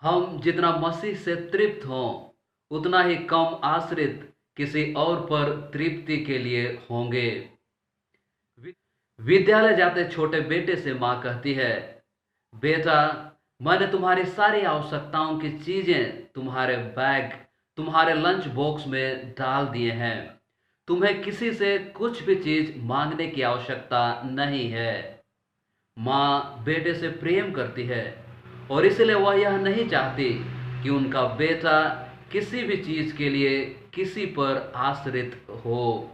हम जितना मसीह से तृप्त हों, उतना ही कम आश्रित किसी और पर तृप्ति के लिए होंगे। वि- विद्यालय जाते छोटे बेटे से माँ कहती है, बेटा, मैंने तुम्हारी सारी आवश्यकताओं की चीजें तुम्हारे बैग, तुम्हारे लंच बॉक्स में डाल दिए हैं। तुम्हें किसी से कुछ भी चीज मांगने की आवश्यकता नहीं है। माँ बेटे से प्रेम करती है और इसलिए वह यह नहीं चाहती कि उनका बेटा किसी भी चीज के लिए किसी पर आश्रित हो।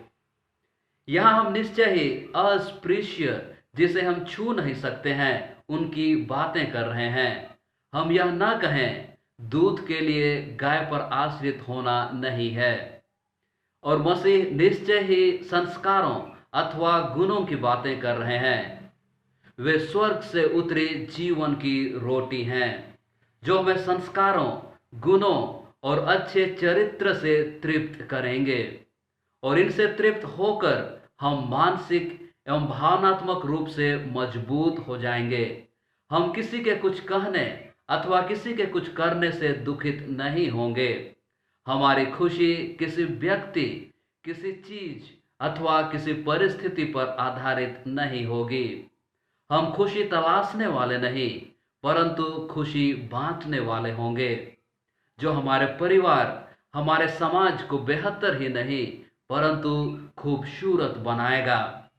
यहाँ हम निश्चय ही अस्पृश्य, जिसे हम छू नहीं सकते हैं, उनकी बातें कर रहे हैं। हम यह ना कहें दूध के लिए गाय पर आश्रित होना नहीं है। और मसीह निश्चय ही संस्कारों अथवा गुणों की बातें कर रहे हैं। वे स्वर्ग से उतरी जीवन की रोटी हैं, जो हमें संस्कारों, गुणों और अच्छे चरित्र से तृप्त करेंगे। और इनसे तृप्त होकर हम मानसिक एवं भावनात्मक रूप से मजबूत हो जाएंगे। हम किसी के कुछ कहने अथवा किसी के कुछ करने से दुखित नहीं होंगे। हमारी खुशी किसी व्यक्ति, किसी चीज अथवा किसी परिस्थिति पर आधारित नहीं होगी। हम खुशी तलाशने वाले नहीं, परंतु खुशी बांटने वाले होंगे, जो हमारे परिवार, हमारे समाज को बेहतर ही नहीं परंतु खूबसूरत बनाएगा।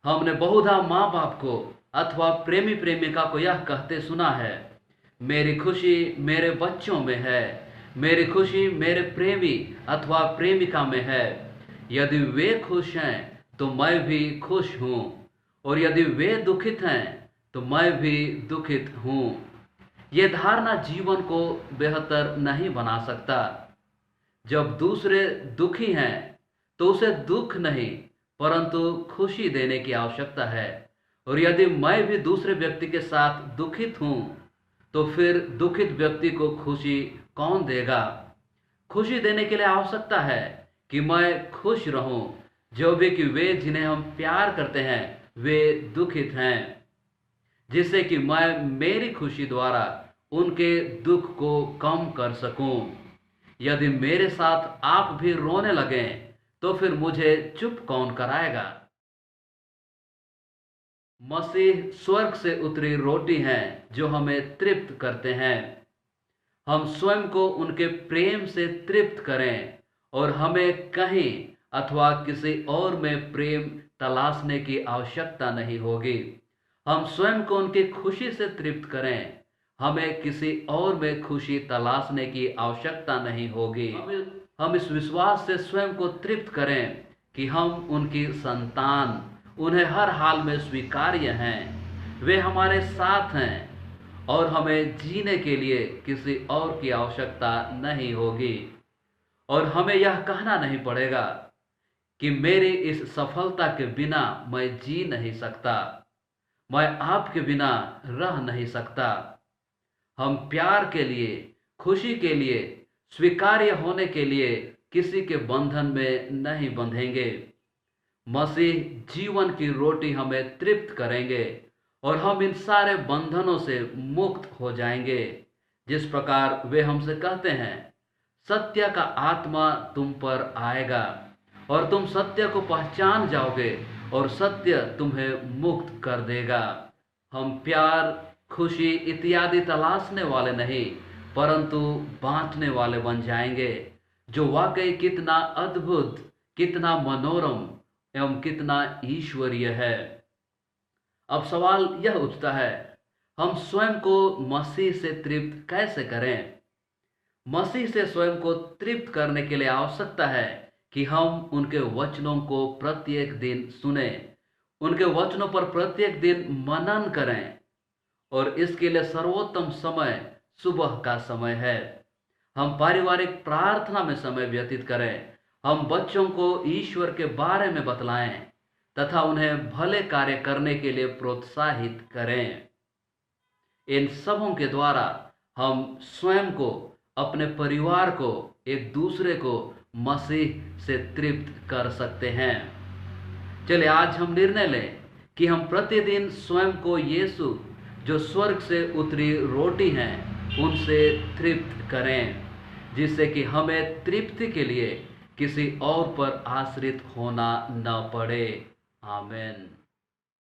हमने बहुधा माँ बाप को अथवा प्रेमी प्रेमिका को यह कहते सुना है, मेरी खुशी मेरे बच्चों में है, मेरी खुशी मेरे प्रेमी अथवा प्रेमिका में है। यदि वे खुश हैं तो मैं भी खुश हूँ, और यदि वे दुखित हैं तो मैं भी दुखित हूँ। यह धारणा जीवन को बेहतर नहीं बना सकता। जब दूसरे दुखी हैं तो उसे दुख नहीं परंतु खुशी देने की आवश्यकता है। और यदि मैं भी दूसरे व्यक्ति के साथ दुखित हूं तो फिर दुखित व्यक्ति को खुशी कौन देगा? खुशी देने के लिए आवश्यकता है कि मैं खुश रहूं, जो भी कि वे जिन्हें हम प्यार करते हैं वे दुखित हैं, जिससे कि मैं मेरी खुशी द्वारा उनके दुख को कम कर सकूं। यदि मेरे साथ आप भी रोने लगें तो फिर मुझे चुप कौन कराएगा? मसीह स्वर्ग से उतरी रोटी हैं जो हमें तृप्त करते हैं। हम स्वयं को उनके प्रेम से तृप्त करें और हमें कहीं अथवा किसी और में प्रेम तलाशने की आवश्यकता नहीं होगी। हम स्वयं को उनकी खुशी से तृप्त करें, हमें किसी और में खुशी तलाशने की आवश्यकता नहीं होगी। हम इस विश्वास से स्वयं को तृप्त करें कि हम उनकी संतान, उन्हें हर हाल में स्वीकार्य हैं, वे हमारे साथ हैं और हमें जीने के लिए किसी और की आवश्यकता नहीं होगी। और हमें यह कहना नहीं पड़ेगा कि मेरी इस सफलता के बिना मैं जी नहीं सकता, मैं आपके बिना रह नहीं सकता। हम प्यार के लिए, खुशी के लिए, स्वीकार्य होने के लिए किसी के बंधन में नहीं बंधेंगे। मसीह जीवन की रोटी हमें तृप्त करेंगे और हम इन सारे बंधनों से मुक्त हो जाएंगे। जिस प्रकार वे हमसे कहते हैं, सत्य का आत्मा तुम पर आएगा और तुम सत्य को पहचान जाओगे और सत्य तुम्हें मुक्त कर देगा। हम प्यार, खुशी इत्यादि तलाशने वाले नहीं परंतु बांटने वाले बन जाएंगे, जो वाकई कितना अद्भुत, कितना मनोरम एवं कितना ईश्वरीय है। अब सवाल यह उठता है, हम स्वयं को मसीह से तृप्त कैसे करें? मसीह से स्वयं को तृप्त करने के लिए आवश्यकता है कि हम उनके वचनों को प्रत्येक दिन सुने, उनके वचनों पर प्रत्येक दिन मनन करें। और इसके लिए सर्वोत्तम समय सुबह का समय है। हम पारिवारिक प्रार्थना में समय व्यतीत करें, हम बच्चों को ईश्वर के बारे में बतलाएं तथा उन्हें भले कार्य करने के लिए प्रोत्साहित करें। इन सबों के द्वारा हम स्वयं को, अपने परिवार को, एक दूसरे को मसीह से तृप्त कर सकते हैं। चलिए आज हम निर्णय लें कि हम प्रतिदिन स्वयं को यीशु, जो स्वर्ग से उतरी रोटी हैं, उनसे तृप्त करें, जिससे कि हमें तृप्ति के लिए किसी और पर आश्रित होना न पड़े। आमीन।